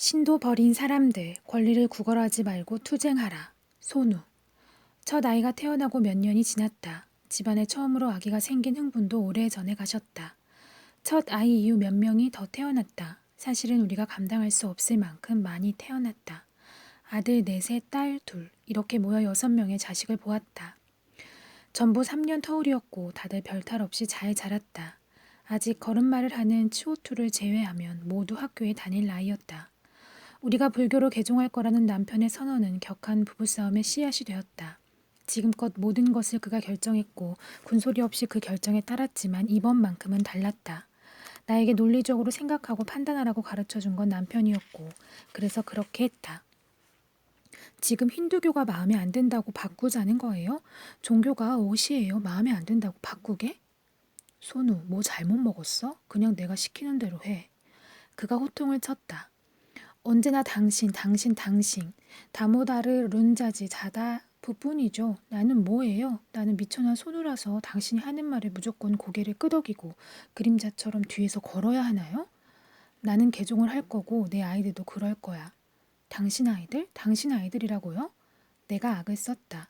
신도 버린 사람들, 권리를 구걸하지 말고 투쟁하라. 손우. 첫 아이가 태어나고 몇 년이 지났다. 집안에 처음으로 아기가 생긴 흥분도 오래전에 가셨다. 첫 아이 이후 몇 명이 더 태어났다. 사실은 우리가 감당할 수 없을 만큼 많이 태어났다. 아들 넷에 딸 둘, 이렇게 모여 6명의 자식을 보았다. 전부 3년 터울이었고 다들 별탈 없이 잘 자랐다. 아직 걸음마를 하는 치오투를 제외하면 모두 학교에 다닐 나이였다. 우리가 불교로 개종할 거라는 남편의 선언은 격한 부부싸움의 씨앗이 되었다. 지금껏 모든 것을 그가 결정했고 군소리 없이 그 결정에 따랐지만 이번만큼은 달랐다. 나에게 논리적으로 생각하고 판단하라고 가르쳐준 건 남편이었고 그래서 그렇게 했다. 지금 힌두교가 마음에 안 든다고 바꾸자는 거예요? 종교가 옷이에요. 마음에 안 든다고 바꾸게? 손우, 뭐 잘못 먹었어? 그냥 내가 시키는 대로 해. 그가 호통을 쳤다. 언제나 당신. 다모다르 룬자지 자다 부뿐이죠. 나는 뭐예요? 나는 미천한 손우라서 당신이 하는 말에 무조건 고개를 끄덕이고 그림자처럼 뒤에서 걸어야 하나요? 나는 개종을 할 거고 내 아이들도 그럴 거야. 당신 아이들? 당신 아이들이라고요? 내가 악을 썼다.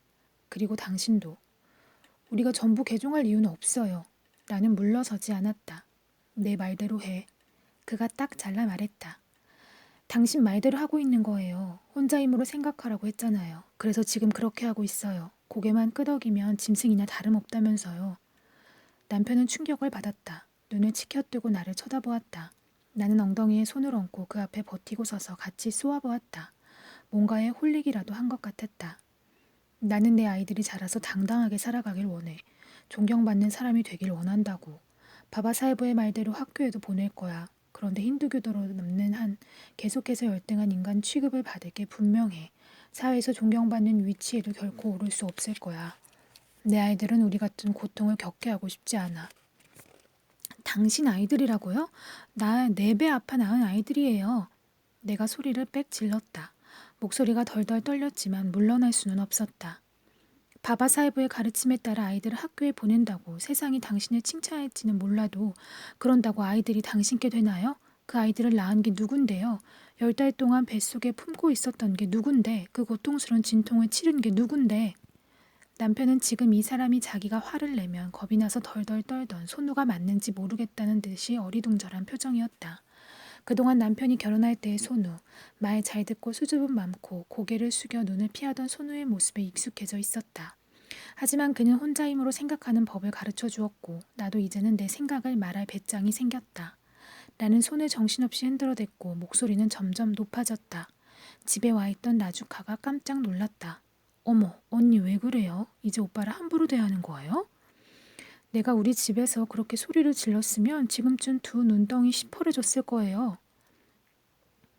그리고 당신도. 우리가 전부 개종할 이유는 없어요. 나는 물러서지 않았다. 내 말대로 해. 그가 딱 잘라 말했다. 당신 말대로 하고 있는 거예요. 혼자 힘으로 생각하라고 했잖아요. 그래서 지금 그렇게 하고 있어요. 고개만 끄덕이면 짐승이나 다름없다면서요. 남편은 충격을 받았다. 눈을 치켜뜨고 나를 쳐다보았다. 나는 엉덩이에 손을 얹고 그 앞에 버티고 서서 같이 쏘아보았다. 뭔가에 홀리기라도 한 것 같았다. 나는 내 아이들이 자라서 당당하게 살아가길 원해. 존경받는 사람이 되길 원한다고. 바바사헤브의 말대로 학교에도 보낼 거야. 그런데 힌두교도로 남는 한 계속해서 열등한 인간 취급을 받을 게 분명해. 사회에서 존경받는 위치에도 결코 오를 수 없을 거야. 내 아이들은 우리 같은 고통을 겪게 하고 싶지 않아. 당신 아이들이라고요? 나 4배 아파 낳은 아이들이에요. 내가 소리를 빽 질렀다. 목소리가 덜덜 떨렸지만 물러날 수는 없었다. 바바사헤브의 가르침에 따라 아이들을 학교에 보낸다고 세상이 당신을 칭찬할지는 몰라도 그런다고 아이들이 당신께 되나요? 그 아이들을 낳은 게 누군데요? 10달 동안 뱃속에 품고 있었던 게 누군데? 그 고통스러운 진통을 치른 게 누군데? 남편은 지금 이 사람이 자기가 화를 내면 겁이 나서 덜덜 떨던 손우가 맞는지 모르겠다는 듯이 어리둥절한 표정이었다. 그동안 남편이 결혼할 때의 손우, 말 잘 듣고 수줍음 많고 고개를 숙여 눈을 피하던 손우의 모습에 익숙해져 있었다. 하지만 그는 혼자 힘으로 생각하는 법을 가르쳐 주었고 나도 이제는 내 생각을 말할 배짱이 생겼다. 나는 손을 정신없이 흔들어댔고 목소리는 점점 높아졌다. 집에 와 있던 나주카가 깜짝 놀랐다. 어머, 언니 왜 그래요? 이제 오빠를 함부로 대하는 거예요? 내가 우리 집에서 그렇게 소리를 질렀으면 지금쯤 두 눈덩이 시퍼래졌을 거예요.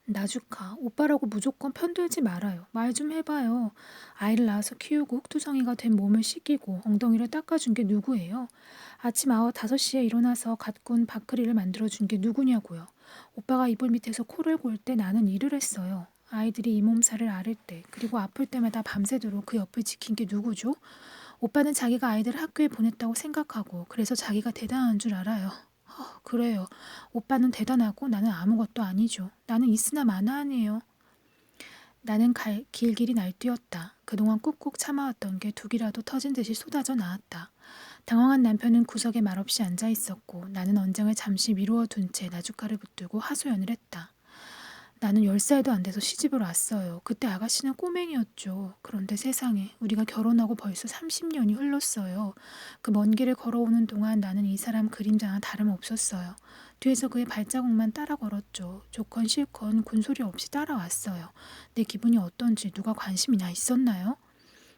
나주카, 오빠라고 무조건 편들지 말아요. 말 좀 해봐요. 아이를 낳아서 키우고 흙투성이가 된 몸을 씻기고 엉덩이를 닦아준 게 누구예요? 아침 5시에 일어나서 갓 구운 밥그리를 만들어준 게 누구냐고요. 오빠가 이불 밑에서 코를 골 때 나는 일을 했어요. 아이들이 이 몸살을 앓을 때 그리고 아플 때마다 밤새도록 그 옆을 지킨 게 누구죠? 오빠는 자기가 아이들을 학교에 보냈다고 생각하고 그래서 자기가 대단한 줄 알아요. 그래요. 오빠는 대단하고 나는 아무것도 아니죠. 나는 있으나 마나하네요. 나는 길길이 날뛰었다. 그동안 꾹꾹 참아왔던 게 둑이라도 터진 듯이 쏟아져 나왔다. 당황한 남편은 구석에 말없이 앉아 있었고 나는 언쟁을 잠시 미루어 둔 채 나주카를 붙들고 하소연을 했다. 나는 10살도 안 돼서 시집을 왔어요. 그때 아가씨는 꼬맹이였죠. 그런데 세상에 우리가 결혼하고 벌써 30년이 흘렀어요. 그 먼 길을 걸어오는 동안 나는 이 사람 그림자나 다름없었어요. 뒤에서 그의 발자국만 따라 걸었죠. 좋건 싫건 군소리 없이 따라왔어요. 내 기분이 어떤지 누가 관심이나 있었나요?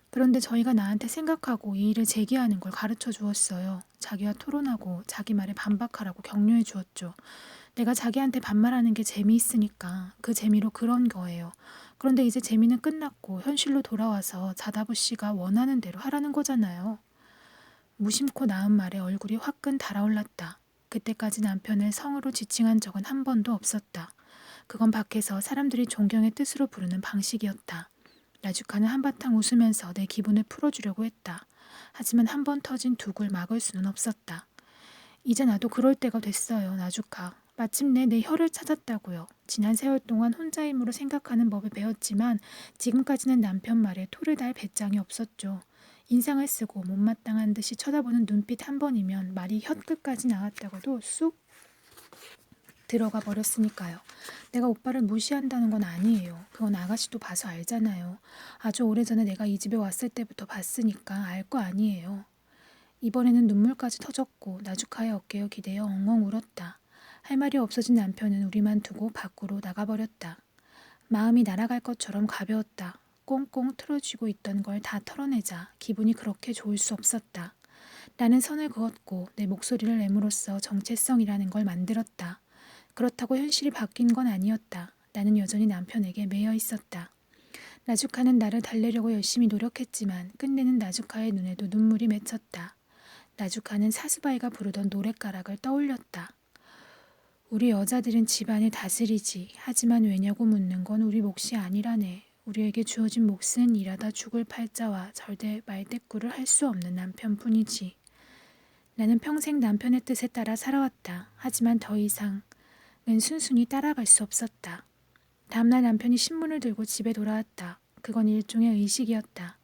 그런데 저희가 나한테 생각하고 이 일을 제기하는 걸 가르쳐 주었어요. 자기와 토론하고 자기 말에 반박하라고 격려해 주었죠. 내가 자기한테 반말하는 게 재미있으니까 그 재미로 그런 거예요. 그런데 이제 재미는 끝났고 현실로 돌아와서 자다부 씨가 원하는 대로 하라는 거잖아요. 무심코 낳은 말에 얼굴이 화끈 달아올랐다. 그때까지 남편을 성으로 지칭한 적은 한 번도 없었다. 그건 밖에서 사람들이 존경의 뜻으로 부르는 방식이었다. 나주카는 한바탕 웃으면서 내 기분을 풀어주려고 했다. 하지만 한 번 터진 둑을 막을 수는 없었다. 이제 나도 그럴 때가 됐어요, 나주카. 마침내 내 혀를 찾았다고요. 지난 세월 동안 혼자 힘으로 생각하는 법을 배웠지만 지금까지는 남편 말에 토를 달 배짱이 없었죠. 인상을 쓰고 못마땅한 듯이 쳐다보는 눈빛 한 번이면 말이 혀끝까지 나왔다고도 쑥 들어가 버렸으니까요. 내가 오빠를 무시한다는 건 아니에요. 그건 아가씨도 봐서 알잖아요. 아주 오래전에 내가 이 집에 왔을 때부터 봤으니까 알 거 아니에요. 이번에는 눈물까지 터졌고 나주카의 어깨에 기대어 엉엉 울었다. 할 말이 없어진 남편은 우리만 두고 밖으로 나가버렸다. 마음이 날아갈 것처럼 가벼웠다. 꽁꽁 틀어쥐고 있던 걸 다 털어내자 기분이 그렇게 좋을 수 없었다. 나는 선을 그었고 내 목소리를 내므로써 정체성이라는 걸 만들었다. 그렇다고 현실이 바뀐 건 아니었다. 나는 여전히 남편에게 매여 있었다. 나주카는 나를 달래려고 열심히 노력했지만 끝내는 나주카의 눈에도 눈물이 맺혔다. 나주카는 사스바이가 부르던 노랫가락을 떠올렸다. 우리 여자들은 집안을 다스리지. 하지만 왜냐고 묻는 건 우리 몫이 아니라네. 우리에게 주어진 몫은 일하다 죽을 팔자와 절대 말대꾸를 할 수 없는 남편뿐이지. 나는 평생 남편의 뜻에 따라 살아왔다. 하지만 더 이상은 순순히 따라갈 수 없었다. 다음날 남편이 신문을 들고 집에 돌아왔다. 그건 일종의 의식이었다.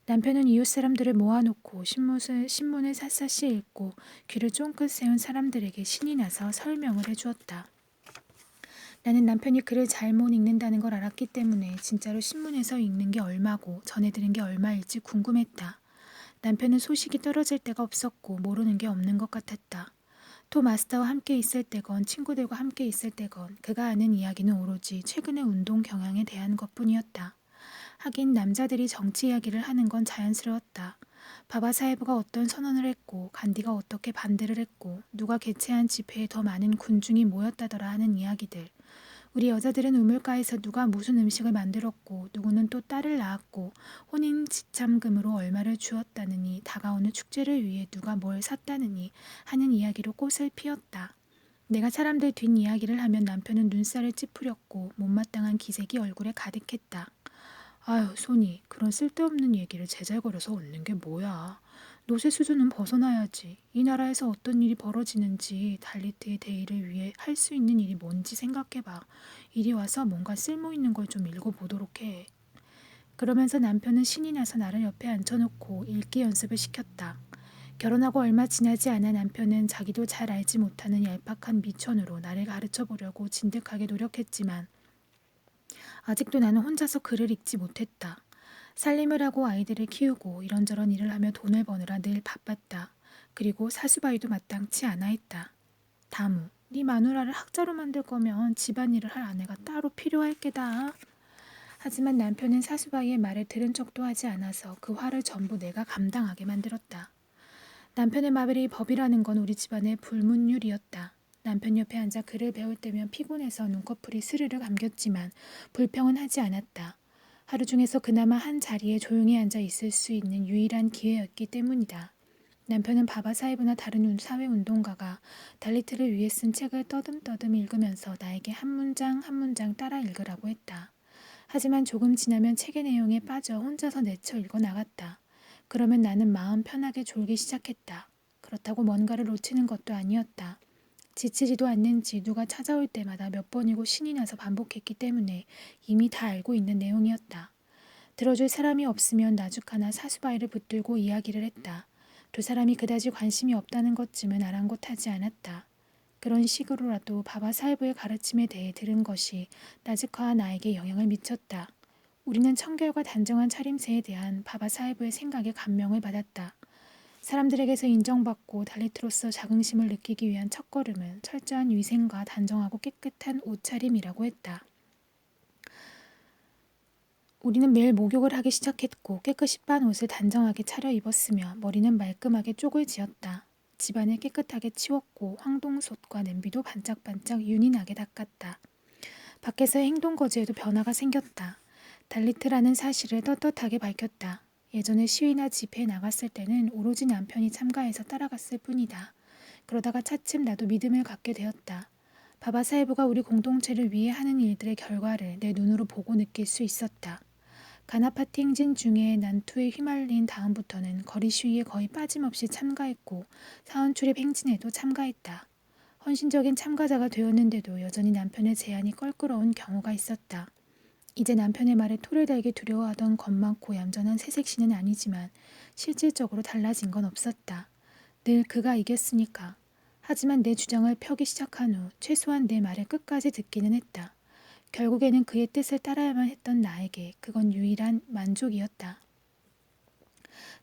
남편은 이웃 사람들을 모아놓고 신문을 샅샅이 읽고 귀를 쫑긋 세운 사람들에게 신이 나서 설명을 해주었다. 나는 남편이 글을 잘못 읽는다는 걸 알았기 때문에 진짜로 신문에서 읽는 게 얼마고 전해들은 게 얼마일지 궁금했다. 남편은 소식이 떨어질 때가 없었고 모르는 게 없는 것 같았다. 토마스터와 함께 있을 때건 친구들과 함께 있을 때건 그가 아는 이야기는 오로지 최근의 운동 경향에 대한 것뿐이었다. 하긴 남자들이 정치 이야기를 하는 건 자연스러웠다. 바바사헤브가 어떤 선언을 했고 간디가 어떻게 반대를 했고 누가 개최한 집회에 더 많은 군중이 모였다더라 하는 이야기들. 우리 여자들은 우물가에서 누가 무슨 음식을 만들었고 누구는 또 딸을 낳았고 혼인 지참금으로 얼마를 주었다느니 다가오는 축제를 위해 누가 뭘 샀다느니 하는 이야기로 꽃을 피웠다. 내가 사람들 뒷이야기를 하면 남편은 눈살을 찌푸렸고 못마땅한 기색이 얼굴에 가득했다. 아유, 손이 그런 쓸데없는 얘기를 제잘거려서 얻는 게 뭐야. 노세 수준은 벗어나야지. 이 나라에서 어떤 일이 벌어지는지 달리트의 대의를 위해 할 수 있는 일이 뭔지 생각해봐. 이리 와서 뭔가 쓸모있는 걸 좀 읽어보도록 해. 그러면서 남편은 신이 나서 나를 옆에 앉혀놓고 읽기 연습을 시켰다. 결혼하고 얼마 지나지 않아 남편은 자기도 잘 알지 못하는 얄팍한 미천으로 나를 가르쳐보려고 진득하게 노력했지만 아직도 나는 혼자서 글을 읽지 못했다. 살림을 하고 아이들을 키우고 이런저런 일을 하며 돈을 버느라 늘 바빴다. 그리고 사수바이도 마땅치 않아 했다. 다무, 네 마누라를 학자로 만들 거면 집안일을 할 아내가 따로 필요할 게다. 하지만 남편은 사수바이의 말을 들은 척도 하지 않아서 그 화를 전부 내가 감당하게 만들었다. 남편의 말이 법이라는 건 우리 집안의 불문율이었다. 남편 옆에 앉아 글을 배울 때면 피곤해서 눈꺼풀이 스르르 감겼지만 불평은 하지 않았다. 하루 중에서 그나마 한 자리에 조용히 앉아 있을 수 있는 유일한 기회였기 때문이다. 남편은 바바사헤브나 다른 사회운동가가 달리트를 위해 쓴 책을 떠듬떠듬 읽으면서 나에게 한 문장 한 문장 따라 읽으라고 했다. 하지만 조금 지나면 책의 내용에 빠져 혼자서 내쳐 읽어 나갔다. 그러면 나는 마음 편하게 졸기 시작했다. 그렇다고 뭔가를 놓치는 것도 아니었다. 지치지도 않는지 누가 찾아올 때마다 몇 번이고 신이 나서 반복했기 때문에 이미 다 알고 있는 내용이었다. 들어줄 사람이 없으면 나주카나 사수바이를 붙들고 이야기를 했다. 두 사람이 그다지 관심이 없다는 것쯤은 아랑곳하지 않았다. 그런 식으로라도 바바사헤브의 가르침에 대해 들은 것이 나즈카와 나에게 영향을 미쳤다. 우리는 청결과 단정한 차림새에 대한 바바사헤브의 생각에 감명을 받았다. 사람들에게서 인정받고 달리트로서 자긍심을 느끼기 위한 첫걸음은 철저한 위생과 단정하고 깨끗한 옷차림이라고 했다. 우리는 매일 목욕을 하기 시작했고 깨끗이 빤 옷을 단정하게 차려입었으며 머리는 말끔하게 쪽을 지었다. 집안을 깨끗하게 치웠고 황동솥과 냄비도 반짝반짝 윤이 나게 닦았다. 밖에서의 행동거지에도 변화가 생겼다. 달리트라는 사실을 떳떳하게 밝혔다. 예전에 시위나 집회에 나갔을 때는 오로지 남편이 참가해서 따라갔을 뿐이다. 그러다가 차츰 나도 믿음을 갖게 되었다. 바바사헤브가 우리 공동체를 위해 하는 일들의 결과를 내 눈으로 보고 느낄 수 있었다. 가나파티 행진 중에 난투에 휘말린 다음부터는 거리 시위에 거의 빠짐없이 참가했고 사원 출입 행진에도 참가했다. 헌신적인 참가자가 되었는데도 여전히 남편의 제안이 껄끄러운 경우가 있었다. 이제 남편의 말에 토를 달게 두려워하던 겁 많고 얌전한 새색시는 아니지만 실질적으로 달라진 건 없었다. 늘 그가 이겼으니까. 하지만 내 주장을 펴기 시작한 후 최소한 내 말을 끝까지 듣기는 했다. 결국에는 그의 뜻을 따라야만 했던 나에게 그건 유일한 만족이었다.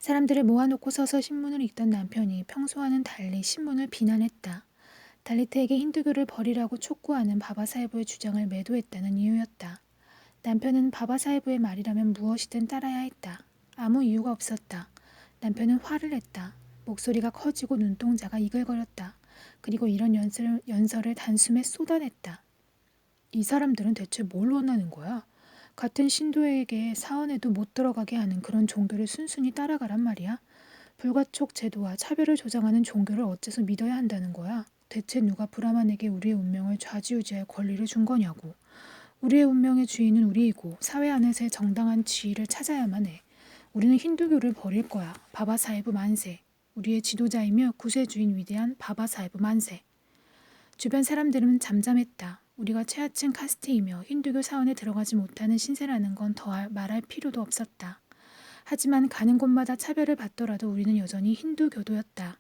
사람들을 모아놓고 서서 신문을 읽던 남편이 평소와는 달리 신문을 비난했다. 달리트에게 힌두교를 버리라고 촉구하는 바바사헤브의 주장을 매도했다는 이유였다. 남편은 바바사헤브의 말이라면 무엇이든 따라야 했다. 아무 이유가 없었다. 남편은 화를 냈다. 목소리가 커지고 눈동자가 이글거렸다. 그리고 이런 연설을 단숨에 쏟아냈다. 이 사람들은 대체 뭘 원하는 거야? 같은 신도에게 사원에도 못 들어가게 하는 그런 종교를 순순히 따라가란 말이야? 불가촉 제도와 차별을 조장하는 종교를 어째서 믿어야 한다는 거야? 대체 누가 브라만에게 우리의 운명을 좌지우지할 권리를 준 거냐고. 우리의 운명의 주인은 우리이고 사회 안에서의 정당한 지위를 찾아야만 해. 우리는 힌두교를 버릴 거야. 바바사헤브 만세. 우리의 지도자이며 구세주인 위대한 바바사헤브 만세. 주변 사람들은 잠잠했다. 우리가 최하층 카스트이며 힌두교 사원에 들어가지 못하는 신세라는 건 더 말할 필요도 없었다. 하지만 가는 곳마다 차별을 받더라도 우리는 여전히 힌두교도였다.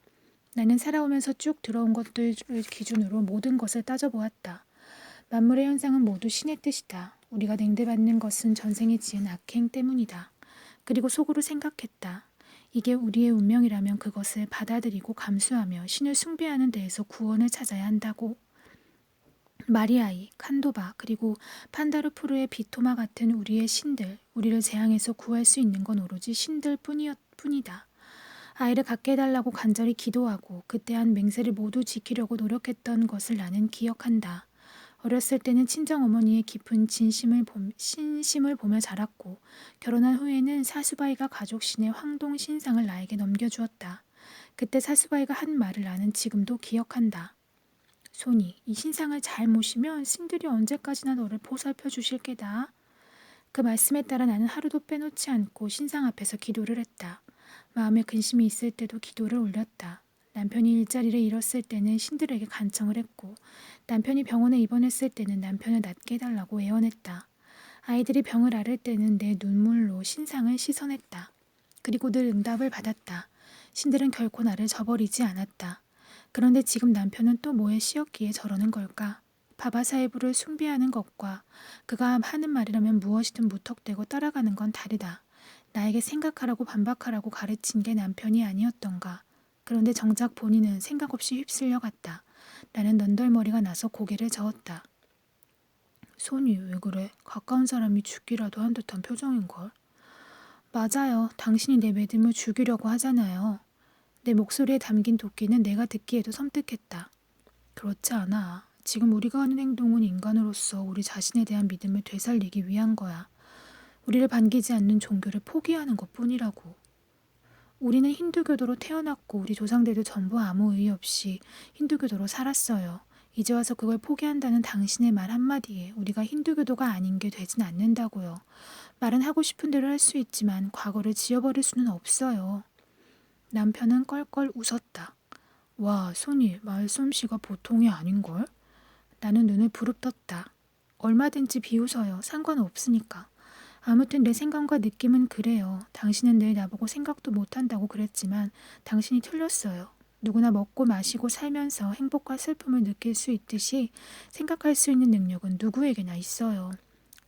나는 살아오면서 쭉 들어온 것들을 기준으로 모든 것을 따져보았다. 만물의 현상은 모두 신의 뜻이다. 우리가 냉대받는 것은 전생에 지은 악행 때문이다. 그리고 속으로 생각했다. 이게 우리의 운명이라면 그것을 받아들이고 감수하며 신을 숭배하는 데에서 구원을 찾아야 한다고. 마리아이, 칸도바, 그리고 판다르푸르의 비토마 같은 우리의 신들, 우리를 재앙에서 구할 수 있는 건 오로지 신들 뿐이다. 아이를 갖게 해달라고 간절히 기도하고 그때한 맹세를 모두 지키려고 노력했던 것을 나는 기억한다. 어렸을 때는 친정어머니의 깊은 신심을 보며 자랐고 결혼한 후에는 사수바이가 가족신의 황동 신상을 나에게 넘겨주었다. 그때 사수바이가 한 말을 나는 지금도 기억한다. 손이 이 신상을 잘 모시면 신들이 언제까지나 너를 보살펴 주실 게다. 그 말씀에 따라 나는 하루도 빼놓지 않고 신상 앞에서 기도를 했다. 마음에 근심이 있을 때도 기도를 올렸다. 남편이 일자리를 잃었을 때는 신들에게 간청을 했고 남편이 병원에 입원했을 때는 남편을 낫게 해달라고 애원했다. 아이들이 병을 앓을 때는 내 눈물로 신상을 씻어냈다. 그리고 늘 응답을 받았다. 신들은 결코 나를 저버리지 않았다. 그런데 지금 남편은 또 뭐에 씌었기에 저러는 걸까? 바바사헤브를 숭배하는 것과 그가 하는 말이라면 무엇이든 무턱대고 따라가는 건 다르다. 나에게 생각하라고 반박하라고 가르친 게 남편이 아니었던가. 그런데 정작 본인은 생각 없이 휩쓸려 갔다. 나는 넌덜머리가 나서 고개를 저었다. 손이 왜 그래? 가까운 사람이 죽기라도 한 듯한 표정인걸. 맞아요. 당신이 내 믿음을 죽이려고 하잖아요. 내 목소리에 담긴 도끼는 내가 듣기에도 섬뜩했다. 그렇지 않아. 지금 우리가 하는 행동은 인간으로서 우리 자신에 대한 믿음을 되살리기 위한 거야. 우리를 반기지 않는 종교를 포기하는 것뿐이라고. 우리는 힌두교도로 태어났고 우리 조상들도 전부 아무 의의 없이 힌두교도로 살았어요. 이제 와서 그걸 포기한다는 당신의 말 한마디에 우리가 힌두교도가 아닌 게 되진 않는다고요. 말은 하고 싶은 대로 할 수 있지만 과거를 지워버릴 수는 없어요. 남편은 껄껄 웃었다. 와, 손이 말솜씨가 보통이 아닌걸? 나는 눈을 부릅떴다. 얼마든지 비웃어요. 상관없으니까. 아무튼 내 생각과 느낌은 그래요. 당신은 늘 나보고 생각도 못한다고 그랬지만 당신이 틀렸어요. 누구나 먹고 마시고 살면서 행복과 슬픔을 느낄 수 있듯이 생각할 수 있는 능력은 누구에게나 있어요.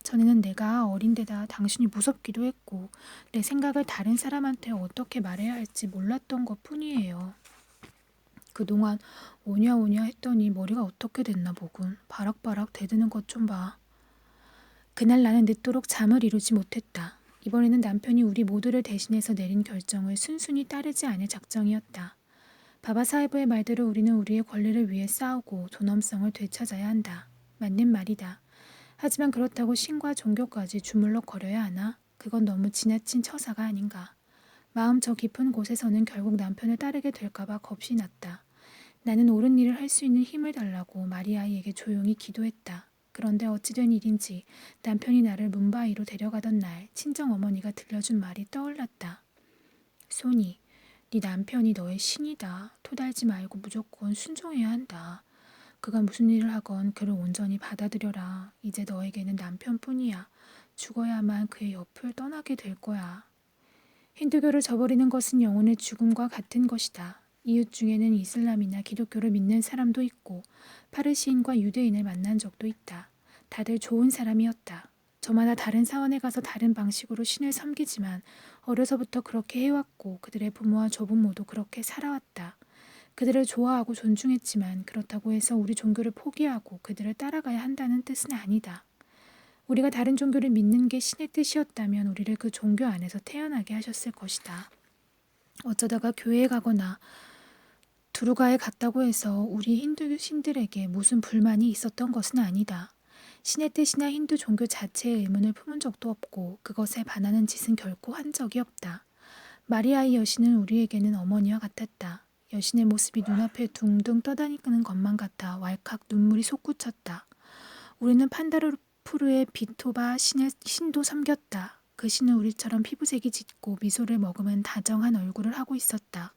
전에는 내가 어린데다 당신이 무섭기도 했고 내 생각을 다른 사람한테 어떻게 말해야 할지 몰랐던 것 뿐이에요. 그동안 오냐오냐 했더니 머리가 어떻게 됐나 보군. 바락바락 대드는 것 좀 봐. 그날 나는 늦도록 잠을 이루지 못했다. 이번에는 남편이 우리 모두를 대신해서 내린 결정을 순순히 따르지 않을 작정이었다. 바바사헤브의 말대로 우리는 우리의 권리를 위해 싸우고 존엄성을 되찾아야 한다. 맞는 말이다. 하지만 그렇다고 신과 종교까지 주물럭거려야 하나? 그건 너무 지나친 처사가 아닌가. 마음 저 깊은 곳에서는 결국 남편을 따르게 될까봐 겁이 났다. 나는 옳은 일을 할 수 있는 힘을 달라고 마리아이에게 조용히 기도했다. 그런데 어찌된 일인지 남편이 나를 뭄바이로 데려가던 날 친정어머니가 들려준 말이 떠올랐다. 소니, 네 남편이 너의 신이다. 토달지 말고 무조건 순종해야 한다. 그가 무슨 일을 하건 그를 온전히 받아들여라. 이제 너에게는 남편뿐이야. 죽어야만 그의 옆을 떠나게 될 거야. 힌두교를 저버리는 것은 영혼의 죽음과 같은 것이다. 이웃 중에는 이슬람이나 기독교를 믿는 사람도 있고 파르시인과 유대인을 만난 적도 있다. 다들 좋은 사람이었다. 저마다 다른 사원에 가서 다른 방식으로 신을 섬기지만 어려서부터 그렇게 해왔고 그들의 부모와 조부모도 그렇게 살아왔다. 그들을 좋아하고 존중했지만 그렇다고 해서 우리 종교를 포기하고 그들을 따라가야 한다는 뜻은 아니다. 우리가 다른 종교를 믿는 게 신의 뜻이었다면 우리를 그 종교 안에서 태어나게 하셨을 것이다. 어쩌다가 교회에 가거나 두루가에 갔다고 해서 우리 힌두 신들에게 무슨 불만이 있었던 것은 아니다. 신의 뜻이나 힌두 종교 자체에 의문을 품은 적도 없고 그것에 반하는 짓은 결코 한 적이 없다. 마리아의 여신은 우리에게는 어머니와 같았다. 여신의 모습이 눈앞에 둥둥 떠다니는 것만 같아 왈칵 눈물이 솟구쳤다. 우리는 판다르푸르의 비토바 신도 섬겼다. 그 신은 우리처럼 피부색이 짙고 미소를 머금은 다정한 얼굴을 하고 있었다.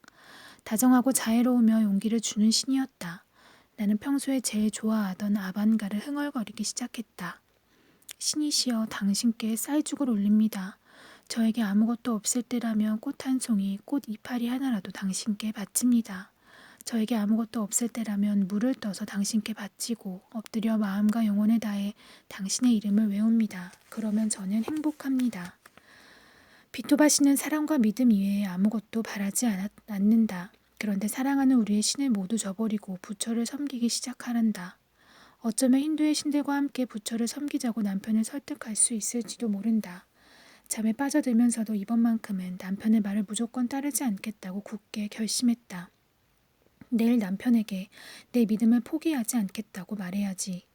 다정하고 자애로우며 용기를 주는 신이었다. 나는 평소에 제일 좋아하던 아반가를 흥얼거리기 시작했다. 신이시여 당신께 쌀죽을 올립니다. 저에게 아무것도 없을 때라면 꽃 한 송이, 꽃 이파리 하나라도 당신께 바칩니다. 저에게 아무것도 없을 때라면 물을 떠서 당신께 바치고 엎드려 마음과 영혼을 다해 당신의 이름을 외웁니다. 그러면 저는 행복합니다. 비토바 씨는 사랑과 믿음 이외에 아무것도 바라지 않는다. 그런데 사랑하는 우리의 신을 모두 저버리고 부처를 섬기기 시작하란다. 어쩌면 힌두의 신들과 함께 부처를 섬기자고 남편을 설득할 수 있을지도 모른다. 잠에 빠져들면서도 이번만큼은 남편의 말을 무조건 따르지 않겠다고 굳게 결심했다. 내일 남편에게 내 믿음을 포기하지 않겠다고 말해야지.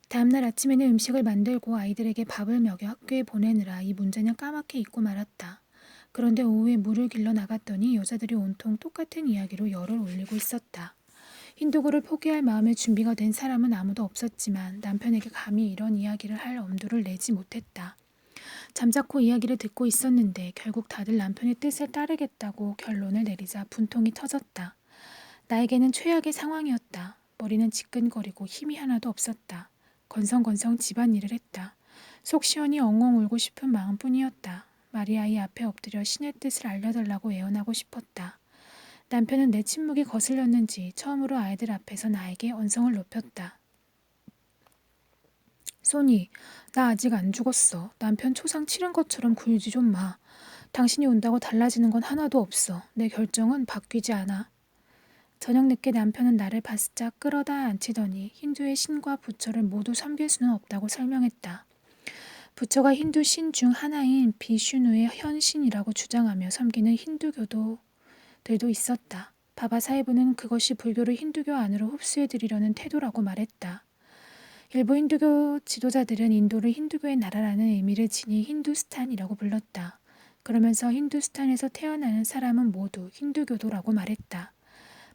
다음날 아침에는 음식을 만들고 아이들에게 밥을 먹여 학교에 보내느라 이 문제는 까맣게 잊고 말았다. 그런데 오후에 물을 길러 나갔더니 여자들이 온통 똑같은 이야기로 열을 올리고 있었다. 힌두교를 포기할 마음의 준비가 된 사람은 아무도 없었지만 남편에게 감히 이런 이야기를 할 엄두를 내지 못했다. 잠자코 이야기를 듣고 있었는데 결국 다들 남편의 뜻을 따르겠다고 결론을 내리자 분통이 터졌다. 나에게는 최악의 상황이었다. 머리는 지끈거리고 힘이 하나도 없었다. 건성건성 집안일을 했다. 속 시원히 엉엉 울고 싶은 마음뿐이었다. 마리아이 앞에 엎드려 신의 뜻을 알려달라고 애원하고 싶었다. 남편은 내 침묵이 거슬렸는지 처음으로 아이들 앞에서 나에게 언성을 높였다. 소니, 나 아직 안 죽었어. 남편 초상 치른 것처럼 굴지 좀 마. 당신이 온다고 달라지는 건 하나도 없어. 내 결정은 바뀌지 않아. 저녁 늦게 남편은 나를 바스짝 끌어다 앉히더니 힌두의 신과 부처를 모두 섬길 수는 없다고 설명했다. 부처가 힌두 신 중 하나인 비슈누의 현신이라고 주장하며 섬기는 힌두교도들도 있었다. 바바사헤브는 그것이 불교를 힌두교 안으로 흡수해들이려는 태도라고 말했다. 일부 힌두교 지도자들은 인도를 힌두교의 나라라는 의미를 지니 힌두스탄이라고 불렀다. 그러면서 힌두스탄에서 태어나는 사람은 모두 힌두교도라고 말했다.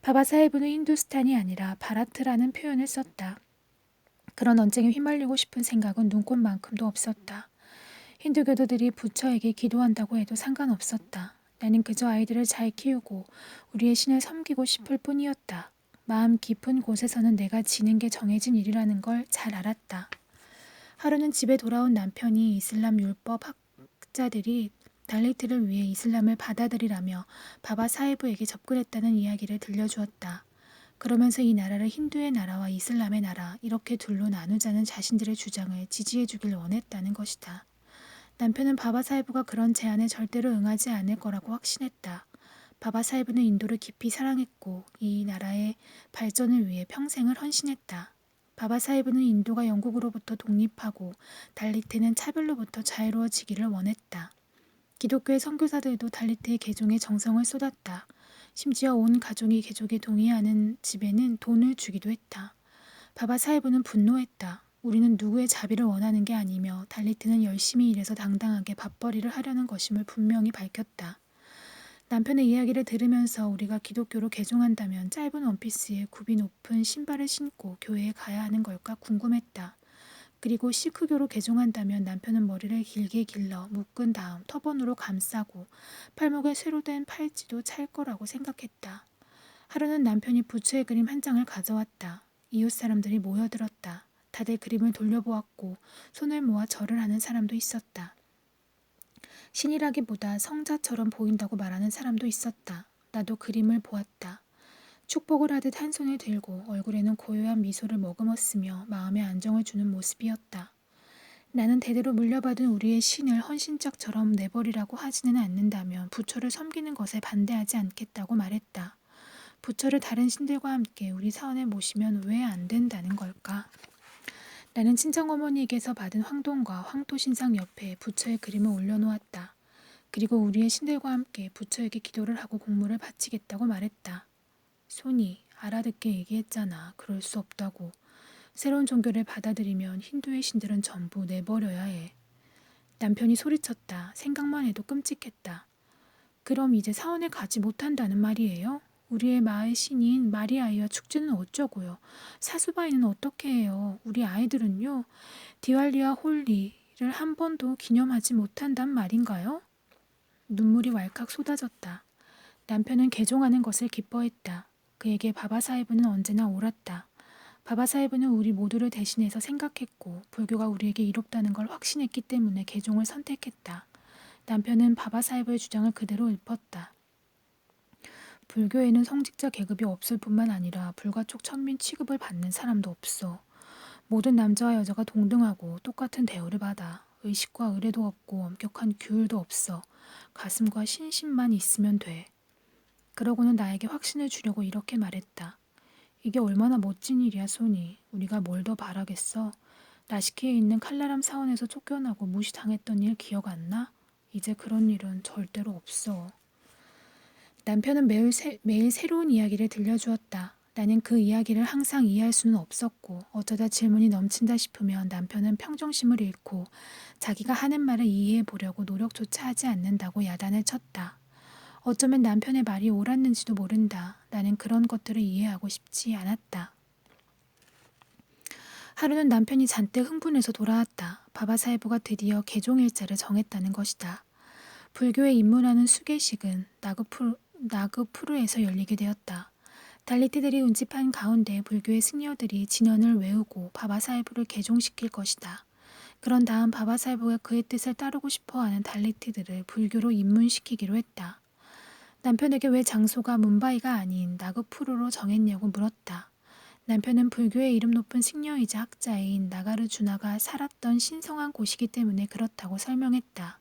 바바사헤브는 힌두스탄이 아니라 바라트라는 표현을 썼다. 그런 언쟁에 휘말리고 싶은 생각은 눈꽃만큼도 없었다. 힌두교도들이 부처에게 기도한다고 해도 상관없었다. 나는 그저 아이들을 잘 키우고 우리의 신을 섬기고 싶을 뿐이었다. 마음 깊은 곳에서는 내가 지는 게 정해진 일이라는 걸 잘 알았다. 하루는 집에 돌아온 남편이 이슬람 율법 학자들이 달리트를 위해 이슬람을 받아들이라며 바바 사헤브에게 접근했다는 이야기를 들려주었다. 그러면서 이 나라를 힌두의 나라와 이슬람의 나라 이렇게 둘로 나누자는 자신들의 주장을 지지해 주길 원했다는 것이다. 남편은 바바 사헤브가 그런 제안에 절대로 응하지 않을 거라고 확신했다. 바바 사헤브는 인도를 깊이 사랑했고 이 나라의 발전을 위해 평생을 헌신했다. 바바 사헤브는 인도가 영국으로부터 독립하고 달리트는 차별로부터 자유로워지기를 원했다. 기독교의 선교사들도 달리트의 개종에 정성을 쏟았다. 심지어 온 가족이 개종에 동의하는 집에는 돈을 주기도 했다. 바바 사헤브는 분노했다. 우리는 누구의 자비를 원하는 게 아니며 달리트는 열심히 일해서 당당하게 밥벌이를 하려는 것임을 분명히 밝혔다. 남편의 이야기를 들으면서 우리가 기독교로 개종한다면 짧은 원피스에 굽이 높은 신발을 신고 교회에 가야 하는 걸까 궁금했다. 그리고 시크교로 개종한다면 남편은 머리를 길게 길러 묶은 다음 터번으로 감싸고 팔목에 쇠로 된 팔찌도 찰 거라고 생각했다. 하루는 남편이 부처의 그림 한 장을 가져왔다. 이웃 사람들이 모여들었다. 다들 그림을 돌려보았고 손을 모아 절을 하는 사람도 있었다. 신이라기보다 성자처럼 보인다고 말하는 사람도 있었다. 나도 그림을 보았다. 축복을 하듯 한 손을 들고 얼굴에는 고요한 미소를 머금었으며 마음에 안정을 주는 모습이었다. 나는 대대로 물려받은 우리의 신을 헌신짝처럼 내버리라고 하지는 않는다면 부처를 섬기는 것에 반대하지 않겠다고 말했다. 부처를 다른 신들과 함께 우리 사원에 모시면 왜 안 된다는 걸까? 나는 친정어머니에게서 받은 황동과 황토신상 옆에 부처의 그림을 올려놓았다. 그리고 우리의 신들과 함께 부처에게 기도를 하고 공물을 바치겠다고 말했다. 손이 알아듣게 얘기했잖아. 그럴 수 없다고. 새로운 종교를 받아들이면 힌두의 신들은 전부 내버려야 해. 남편이 소리쳤다. 생각만 해도 끔찍했다. 그럼 이제 사원에 가지 못한다는 말이에요? 우리의 마을 신인 마리아이와 축제는 어쩌고요? 사수바이는 어떻게 해요? 우리 아이들은요? 디왈리와 홀리를 한 번도 기념하지 못한단 말인가요? 눈물이 왈칵 쏟아졌다. 남편은 개종하는 것을 기뻐했다. 그에게 바바사헤브는 언제나 옳았다. 바바사헤브는 우리 모두를 대신해서 생각했고 불교가 우리에게 이롭다는 걸 확신했기 때문에 개종을 선택했다. 남편은 바바사헤브의 주장을 그대로 읊었다. 불교에는 성직자 계급이 없을 뿐만 아니라 불가촉 천민 취급을 받는 사람도 없어. 모든 남자와 여자가 동등하고 똑같은 대우를 받아. 의식과 의례도 없고 엄격한 규율도 없어. 가슴과 신심만 있으면 돼. 그러고는 나에게 확신을 주려고 이렇게 말했다. 이게 얼마나 멋진 일이야, 소니. 우리가 뭘 더 바라겠어. 나시키에 있는 칼라람 사원에서 쫓겨나고 무시당했던 일 기억 안 나? 이제 그런 일은 절대로 없어. 남편은 매일 새로운 이야기를 들려주었다. 나는 그 이야기를 항상 이해할 수는 없었고 어쩌다 질문이 넘친다 싶으면 남편은 평정심을 잃고 자기가 하는 말을 이해해 보려고 노력조차 하지 않는다고 야단을 쳤다. 어쩌면 남편의 말이 옳았는지도 모른다. 나는 그런 것들을 이해하고 싶지 않았다. 하루는 남편이 잔뜩 흥분해서 돌아왔다. 바바사헤브가 드디어 개종일자를 정했다는 것이다. 불교에 입문하는 수계식은 나그푸르에서 열리게 되었다. 달리티들이 운집한 가운데 불교의 승려들이 진언을 외우고 바바사헤브를 개종시킬 것이다. 그런 다음 바바사헤브가 그의 뜻을 따르고 싶어하는 달리티들을 불교로 입문시키기로 했다. 남편에게 왜 장소가 뭄바이가 아닌 나그푸르로 정했냐고 물었다. 남편은 불교의 이름 높은 승려이자 학자인 나가르주나가 살았던 신성한 곳이기 때문에 그렇다고 설명했다.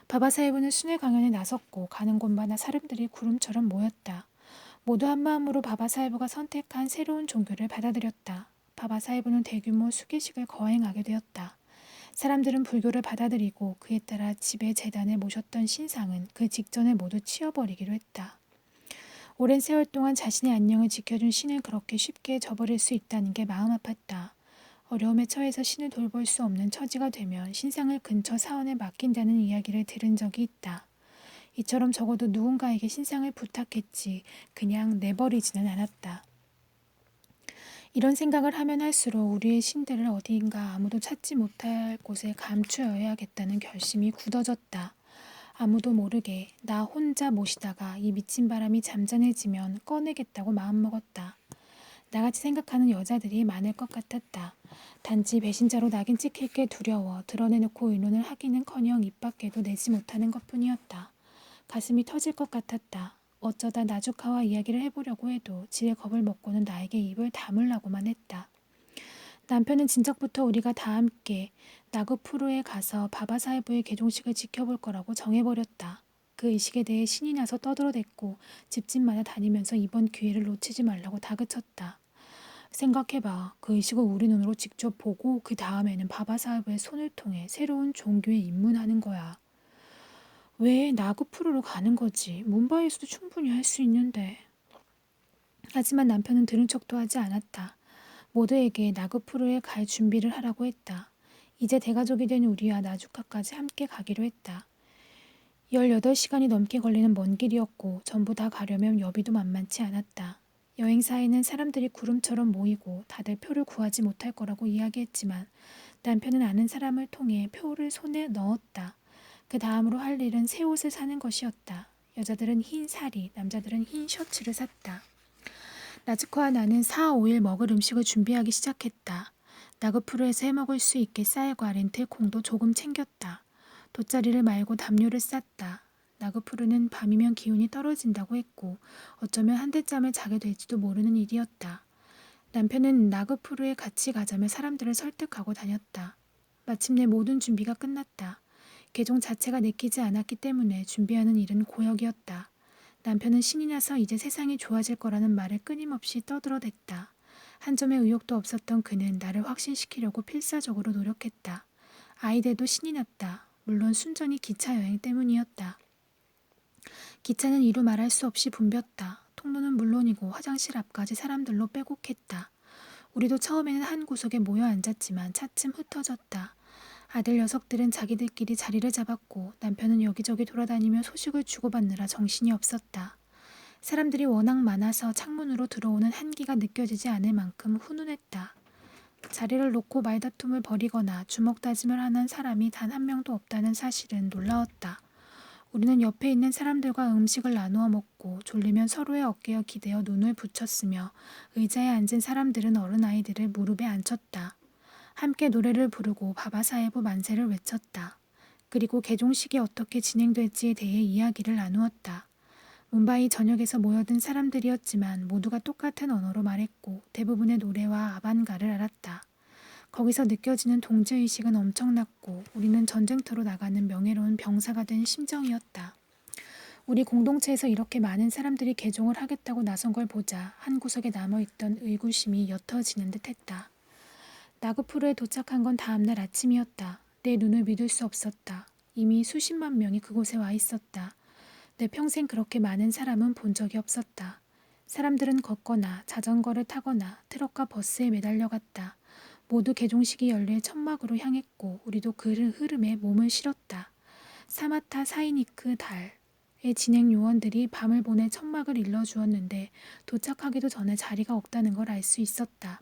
바바사헤브는 순회 강연에 나섰고 가는 곳마다 사람들이 구름처럼 모였다. 모두 한마음으로 바바사헤브가 선택한 새로운 종교를 받아들였다. 바바사헤브는 대규모 수계식을 거행하게 되었다. 사람들은 불교를 받아들이고 그에 따라 집에 제단에 모셨던 신상은 그 직전에 모두 치워버리기로 했다. 오랜 세월 동안 자신의 안녕을 지켜준 신을 그렇게 쉽게 저버릴 수 있다는 게 마음 아팠다. 어려움에 처해서 신을 돌볼 수 없는 처지가 되면 신상을 근처 사원에 맡긴다는 이야기를 들은 적이 있다. 이처럼 적어도 누군가에게 신상을 부탁했지 그냥 내버리지는 않았다. 이런 생각을 하면 할수록 우리의 신들을 어디인가 아무도 찾지 못할 곳에 감추어야겠다는 결심이 굳어졌다. 아무도 모르게 나 혼자 모시다가 이 미친 바람이 잠잠해지면 꺼내겠다고 마음먹었다. 나같이 생각하는 여자들이 많을 것 같았다. 단지 배신자로 낙인 찍힐 게 두려워 드러내놓고 의논을 하기는커녕 입 밖에도 내지 못하는 것뿐이었다. 가슴이 터질 것 같았다. 어쩌다 나주카와 이야기를 해보려고 해도 지레 겁을 먹고는 나에게 입을 다물라고만 했다. 남편은 진작부터 우리가 다 함께 나그푸르에 가서 바바사헤브의 개종식을 지켜볼 거라고 정해버렸다. 그 의식에 대해 신이 나서 떠들어댔고 집집마다 다니면서 이번 기회를 놓치지 말라고 다그쳤다. 생각해봐. 그 의식을 우리 눈으로 직접 보고 그 다음에는 바바사헤브의 손을 통해 새로운 종교에 입문하는 거야. 왜 나그푸르로 가는 거지? 뭄바이에서도 충분히 할 수 있는데. 하지만 남편은 들은 척도 하지 않았다. 모두에게 나그푸르에 갈 준비를 하라고 했다. 이제 대가족이 된 우리와 나주카까지 함께 가기로 했다. 18시간이 넘게 걸리는 먼 길이었고 전부 다 가려면 여비도 만만치 않았다. 여행사에는 사람들이 구름처럼 모이고 다들 표를 구하지 못할 거라고 이야기했지만 남편은 아는 사람을 통해 표를 손에 넣었다. 그 다음으로 할 일은 새 옷을 사는 것이었다. 여자들은 흰 사리, 남자들은 흰 셔츠를 샀다. 라즈코와 나는 4, 5일 먹을 음식을 준비하기 시작했다. 나그푸르에서 해먹을 수 있게 쌀과 렌틸콩도 조금 챙겼다. 돗자리를 말고 담요를 쌌다. 나그푸르는 밤이면 기운이 떨어진다고 했고 어쩌면 한대잠을 자게 될지도 모르는 일이었다. 남편은 나그푸르에 같이 가자며 사람들을 설득하고 다녔다. 마침내 모든 준비가 끝났다. 개종 자체가 내키지 않았기 때문에 준비하는 일은 고역이었다. 남편은 신이 나서 이제 세상이 좋아질 거라는 말을 끊임없이 떠들어댔다. 한 점의 의욕도 없었던 그는 나를 확신시키려고 필사적으로 노력했다. 아이들도 신이 났다. 물론 순전히 기차 여행 때문이었다. 기차는 이루 말할 수 없이 붐볐다. 통로는 물론이고 화장실 앞까지 사람들로 빼곡했다. 우리도 처음에는 한 구석에 모여 앉았지만 차츰 흩어졌다. 아들 녀석들은 자기들끼리 자리를 잡았고 남편은 여기저기 돌아다니며 소식을 주고받느라 정신이 없었다. 사람들이 워낙 많아서 창문으로 들어오는 한기가 느껴지지 않을 만큼 훈훈했다. 자리를 놓고 말다툼을 벌이거나 주먹다짐을 하는 사람이 단 한 명도 없다는 사실은 놀라웠다. 우리는 옆에 있는 사람들과 음식을 나누어 먹고 졸리면 서로의 어깨에 기대어 눈을 붙였으며 의자에 앉은 사람들은 어른아이들을 무릎에 앉혔다. 함께 노래를 부르고 바바사헤브 만세를 외쳤다. 그리고 개종식이 어떻게 진행될지에 대해 이야기를 나누었다. 뭄바이 전역에서 모여든 사람들이었지만 모두가 똑같은 언어로 말했고 대부분의 노래와 아반가를 알았다. 거기서 느껴지는 동지의식은 엄청났고 우리는 전쟁터로 나가는 명예로운 병사가 된 심정이었다. 우리 공동체에서 이렇게 많은 사람들이 개종을 하겠다고 나선 걸 보자 한 구석에 남아있던 의구심이 옅어지는 듯했다. 나그푸르에 도착한 건 다음날 아침이었다. 내 눈을 믿을 수 없었다. 이미 수십만 명이 그곳에 와 있었다. 내 평생 그렇게 많은 사람은 본 적이 없었다. 사람들은 걷거나 자전거를 타거나 트럭과 버스에 매달려 갔다. 모두 개종식이 열릴 천막으로 향했고 우리도 그 흐름에 몸을 실었다. 사마타 사이니크 달의 진행 요원들이 밤을 보내 천막을 일러주었는데 도착하기도 전에 자리가 없다는 걸 알 수 있었다.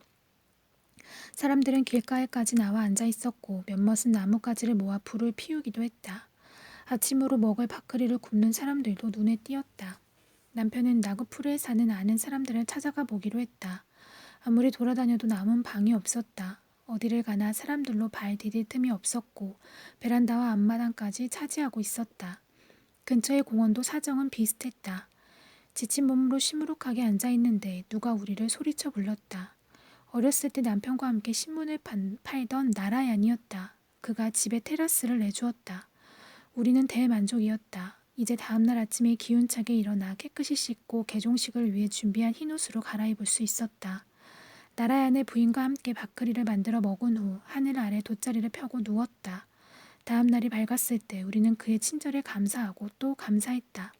사람들은 길가에까지 나와 앉아 있었고 몇몇은 나뭇가지를 모아 불을 피우기도 했다. 아침으로 먹을 바크리를 굽는 사람들도 눈에 띄었다. 남편은 나그푸르에 사는 아는 사람들을 찾아가 보기로 했다. 아무리 돌아다녀도 남은 방이 없었다. 어디를 가나 사람들로 발 디딜 틈이 없었고 베란다와 앞마당까지 차지하고 있었다. 근처의 공원도 사정은 비슷했다. 지친 몸으로 시무룩하게 앉아있는데 누가 우리를 소리쳐 불렀다. 어렸을 때 남편과 함께 신문을 팔던 나라얀이었다. 그가 집에 테라스를 내주었다. 우리는 대만족이었다. 이제 다음날 아침에 기운차게 일어나 깨끗이 씻고 개종식을 위해 준비한 흰옷으로 갈아입을 수 있었다. 나라얀의 부인과 함께 바크리를 만들어 먹은 후 하늘 아래 돗자리를 펴고 누웠다. 다음 날이 밝았을 때 우리는 그의 친절에 감사하고 또 감사했다.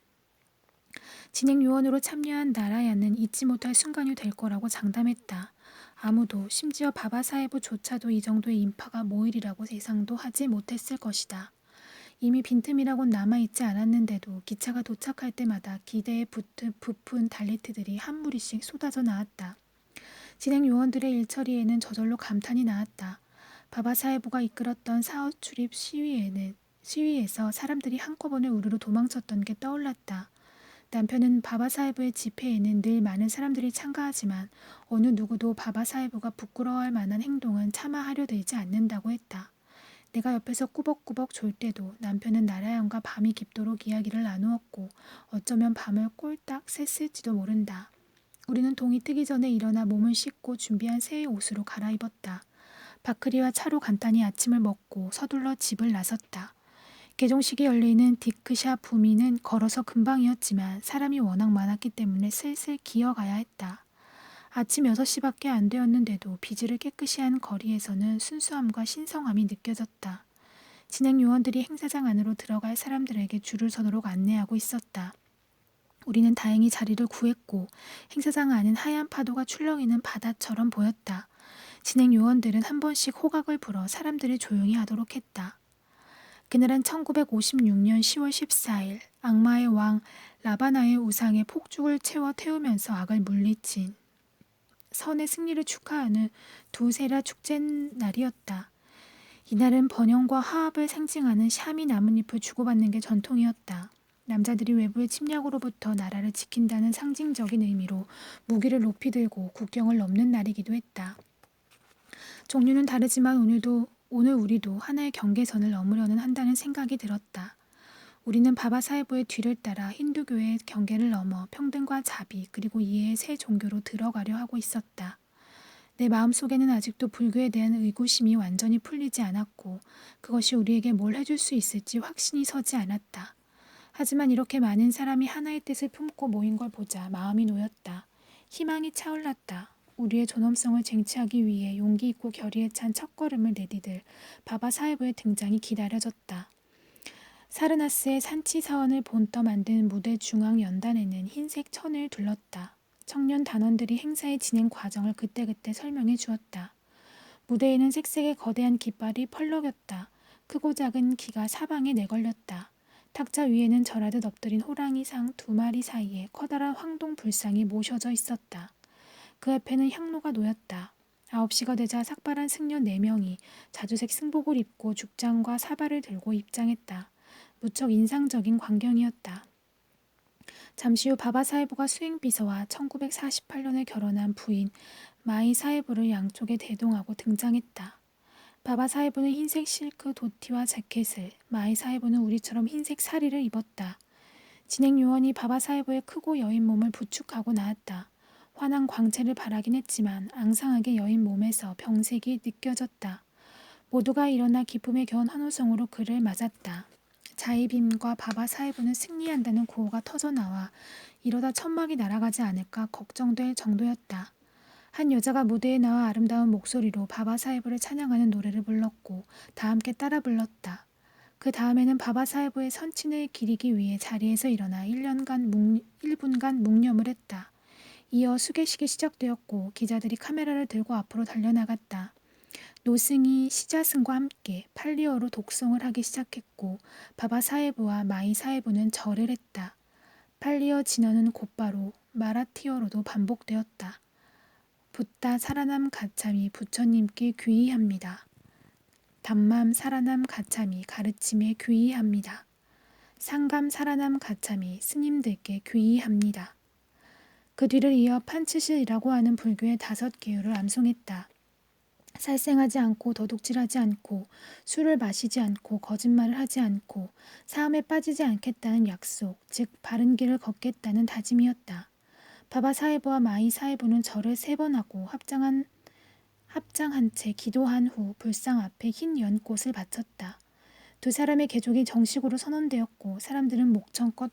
진행 요원으로 참여한 나라얀은 잊지 못할 순간이 될 거라고 장담했다. 아무도 심지어 바바사헤브조차도 이 정도의 인파가 모이리라고 예상도 하지 못했을 것이다. 이미 빈틈이라곤 남아있지 않았는데도 기차가 도착할 때마다 기대에 부푼 달리트들이 한 무리씩 쏟아져 나왔다. 진행 요원들의 일처리에는 저절로 감탄이 나왔다. 바바사헤브가 이끌었던 사후 출입 시위에서 사람들이 한꺼번에 우르르 도망쳤던 게 떠올랐다. 남편은 바바사헤브의 집회에는 늘 많은 사람들이 참가하지만 어느 누구도 바바사헤브가 부끄러워할 만한 행동은 차마 하려 들지 않는다고 했다. 내가 옆에서 꾸벅꾸벅 졸 때도 남편은 나라얀과 밤이 깊도록 이야기를 나누었고 어쩌면 밤을 꼴딱 샜을지도 모른다. 우리는 동이 트기 전에 일어나 몸을 씻고 준비한 새 옷으로 갈아입었다. 바크리와 차로 간단히 아침을 먹고 서둘러 집을 나섰다. 개종식이 열리는 디크샤 부미는 걸어서 금방이었지만 사람이 워낙 많았기 때문에 슬슬 기어가야 했다. 아침 6시밖에 안 되었는데도 비지를 깨끗이 한 거리에서는 순수함과 신성함이 느껴졌다. 진행 요원들이 행사장 안으로 들어갈 사람들에게 줄을 서도록 안내하고 있었다. 우리는 다행히 자리를 구했고 행사장 안은 하얀 파도가 출렁이는 바다처럼 보였다. 진행 요원들은 한 번씩 호각을 불어 사람들이 조용히 하도록 했다. 그날은 1956년 10월 14일 악마의 왕 라바나의 우상에 폭죽을 채워 태우면서 악을 물리친 선의 승리를 축하하는 두세라 축제 날이었다. 이날은 번영과 화합을 상징하는 샤미 나뭇잎을 주고받는 게 전통이었다. 남자들이 외부의 침략으로부터 나라를 지킨다는 상징적인 의미로 무기를 높이 들고 국경을 넘는 날이기도 했다. 종류는 다르지만 오늘 우리도 하나의 경계선을 넘으려는 한다는 생각이 들었다. 우리는 바바사헤보의 뒤를 따라 힌두교의 경계를 넘어 평등과 자비 그리고 이해의 새 종교로 들어가려 하고 있었다. 내 마음속에는 아직도 불교에 대한 의구심이 완전히 풀리지 않았고 그것이 우리에게 뭘 해줄 수 있을지 확신이 서지 않았다. 하지만 이렇게 많은 사람이 하나의 뜻을 품고 모인 걸 보자 마음이 놓였다. 희망이 차올랐다. 우리의 존엄성을 쟁취하기 위해 용기 있고 결의에 찬 첫걸음을 내디딜 바바사헤보의 등장이 기다려졌다. 사르나스의 산치 사원을 본떠 만든 무대 중앙 연단에는 흰색 천을 둘렀다. 청년 단원들이 행사의 진행 과정을 그때그때 설명해 주었다. 무대에는 색색의 거대한 깃발이 펄럭였다. 크고 작은 기가 사방에 내걸렸다. 탁자 위에는 절하듯 엎드린 호랑이상 2마리 사이에 커다란 황동 불상이 모셔져 있었다. 그 앞에는 향로가 놓였다. 9시가 되자 삭발한 승려 4명이 자주색 승복을 입고 죽장과 사발을 들고 입장했다. 무척 인상적인 광경이었다. 잠시 후 바바사헤보가 수행비서와 1948년에 결혼한 부인 마이 사헤보를 양쪽에 대동하고 등장했다. 바바사헤보는 흰색 실크 도티와 재킷을, 마이 사헤보는 우리처럼 흰색 사리를 입었다. 진행 요원이 바바사헤보의 크고 여인 몸을 부축하고 나왔다. 환한 광채를 발하긴 했지만 앙상하게 여인 몸에서 병색이 느껴졌다. 모두가 일어나 기쁨에 겨운 환호성으로 그를 맞았다. 자이빔과 바바사헤보는 승리한다는 구호가 터져나와 이러다 천막이 날아가지 않을까 걱정될 정도였다. 한 여자가 무대에 나와 아름다운 목소리로 바바사헤보를 찬양하는 노래를 불렀고 다 함께 따라 불렀다. 그 다음에는 바바사헤보의 선친을 기리기 위해 자리에서 일어나 1분간 묵념을 했다. 이어 수계식이 시작되었고 기자들이 카메라를 들고 앞으로 달려나갔다. 노승이 시자승과 함께 팔리어로 독송을 하기 시작했고 바바사헤보와 마이 사헤보는 절을 했다. 팔리어 진언은 곧바로 마라티어로도 반복되었다. 붓다 사라남 가참이 부처님께 귀의합니다. 담맘 사라남 가참이 가르침에 귀의합니다. 상감 사라남 가참이 스님들께 귀의합니다. 그 뒤를 이어 판치실이라고 하는 불교의 5계율을 암송했다. 살생하지 않고 도둑질하지 않고 술을 마시지 않고 거짓말을 하지 않고 사함에 빠지지 않겠다는 약속, 즉 바른 길을 걷겠다는 다짐이었다. 바바사헤보와 마이 사헤보는 절을 3번 하고 합장한 채 기도한 후 불상 앞에 흰 연꽃을 바쳤다. 2사람의 개족이 정식으로 선언되었고 사람들은 목청껏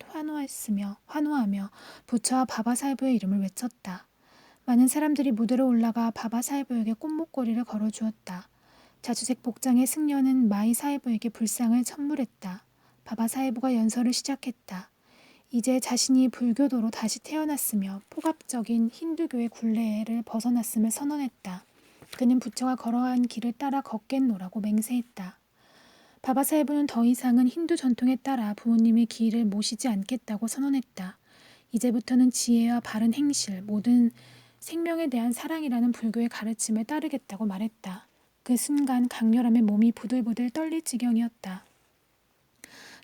환호하며 부처와 바바사헤보의 이름을 외쳤다. 많은 사람들이 무대로 올라가 바바사헤보에게 꽃목걸이를 걸어주었다. 자주색 복장의 승려는 마이 사헤보에게 불상을 선물했다. 바바사헤보가 연설을 시작했다. 이제 자신이 불교도로 다시 태어났으며 폭압적인 힌두교의 굴레를 벗어났음을 선언했다. 그는 부처가 걸어간 길을 따라 걷겠노라고 맹세했다. 바바사헤보는 더 이상은 힌두 전통에 따라 부모님의 길을 모시지 않겠다고 선언했다. 이제부터는 지혜와 바른 행실, 모든 생명에 대한 사랑이라는 불교의 가르침을 따르겠다고 말했다. 그 순간 강렬함에 몸이 부들부들 떨릴 지경이었다.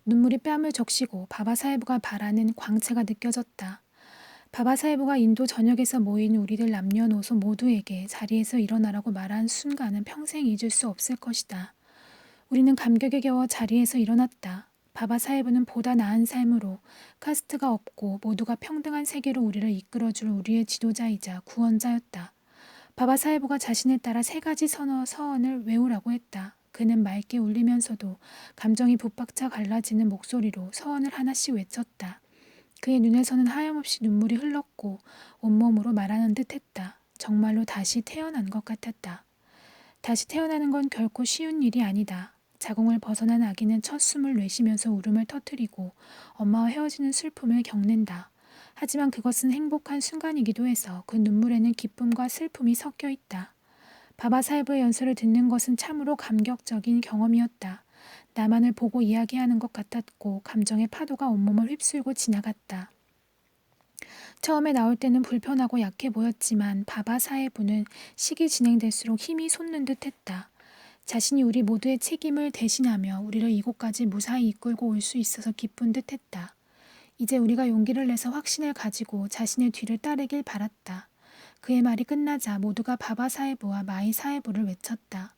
눈물이 뺨을 적시고 바바사헤보가 바라는 광채가 느껴졌다. 바바사헤보가 인도 전역에서 모인 우리들 남녀노소 모두에게 자리에서 일어나라고 말한 순간은 평생 잊을 수 없을 것이다. 우리는 감격에 겨워 자리에서 일어났다. 바바사헤보는 보다 나은 삶으로 카스트가 없고 모두가 평등한 세계로 우리를 이끌어줄 우리의 지도자이자 구원자였다. 바바사헤보가 자신을 따라 3가지 서원을 외우라고 했다. 그는 맑게 울리면서도 감정이 북박차 갈라지는 목소리로 서원을 하나씩 외쳤다. 그의 눈에서는 하염없이 눈물이 흘렀고 온몸으로 말하는 듯 했다. 정말로 다시 태어난 것 같았다. 다시 태어나는 건 결코 쉬운 일이 아니다. 자궁을 벗어난 아기는 첫 숨을 내쉬면서 울음을 터뜨리고 엄마와 헤어지는 슬픔을 겪는다. 하지만 그것은 행복한 순간이기도 해서 그 눈물에는 기쁨과 슬픔이 섞여 있다. 바바사헤보의 연설을 듣는 것은 참으로 감격적인 경험이었다. 나만을 보고 이야기하는 것 같았고 감정의 파도가 온몸을 휩쓸고 지나갔다. 처음에 나올 때는 불편하고 약해 보였지만 바바사헤보는 식이 진행될수록 힘이 솟는 듯 했다. 자신이 우리 모두의 책임을 대신하며 우리를 이곳까지 무사히 이끌고 올 수 있어서 기쁜 듯 했다. 이제 우리가 용기를 내서 확신을 가지고 자신의 뒤를 따르길 바랐다. 그의 말이 끝나자 모두가 바바 사헤브와 마이 사헤브를 외쳤다.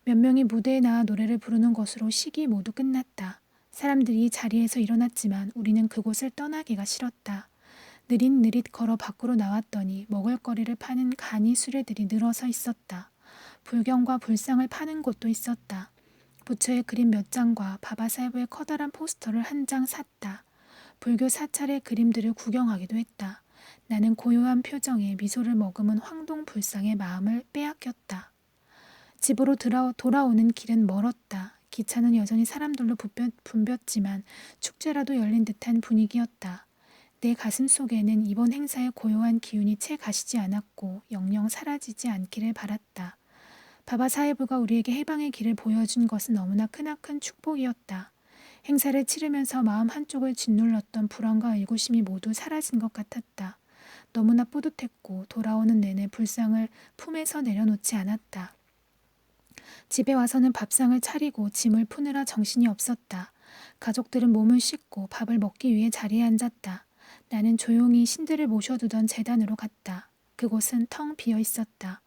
몇 명이 무대에 나와 노래를 부르는 것으로 식이 모두 끝났다. 사람들이 자리에서 일어났지만 우리는 그곳을 떠나기가 싫었다. 느릿느릿 걸어 밖으로 나왔더니 먹을거리를 파는 간이 수레들이 늘어서 있었다. 불경과 불상을 파는 곳도 있었다. 부처의 그림 몇 장과 바바사헤브의 커다란 포스터를 한 장 샀다. 불교 사찰의 그림들을 구경하기도 했다. 나는 고요한 표정에 미소를 머금은 황동불상의 마음을 빼앗겼다. 집으로 돌아오는 길은 멀었다. 기차는 여전히 사람들로 붐볐지만 축제라도 열린 듯한 분위기였다. 내 가슴 속에는 이번 행사의 고요한 기운이 채 가시지 않았고 영영 사라지지 않기를 바랐다. 바바 사헤브가 우리에게 해방의 길을 보여준 것은 너무나 크나큰 축복이었다. 행사를 치르면서 마음 한쪽을 짓눌렀던 불안과 의구심이 모두 사라진 것 같았다. 너무나 뿌듯했고 돌아오는 내내 불상을 품에서 내려놓지 않았다. 집에 와서는 밥상을 차리고 짐을 푸느라 정신이 없었다. 가족들은 몸을 씻고 밥을 먹기 위해 자리에 앉았다. 나는 조용히 신들을 모셔두던 제단으로 갔다. 그곳은 텅 비어 있었다.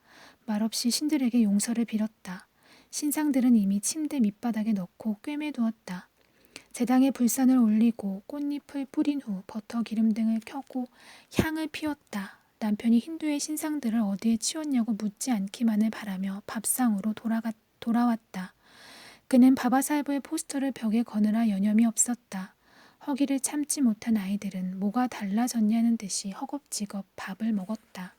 말없이 신들에게 용서를 빌었다. 신상들은 이미 침대 밑바닥에 넣고 꿰매두었다. 제당에 불산을 올리고 꽃잎을 뿌린 후 버터 기름 등을 켜고 향을 피웠다. 남편이 힌두의 신상들을 어디에 치웠냐고 묻지 않기만을 바라며 밥상으로 돌아왔다. 그는 바바사헤브의 포스터를 벽에 거느라 여념이 없었다. 허기를 참지 못한 아이들은 뭐가 달라졌냐는 듯이 허겁지겁 밥을 먹었다.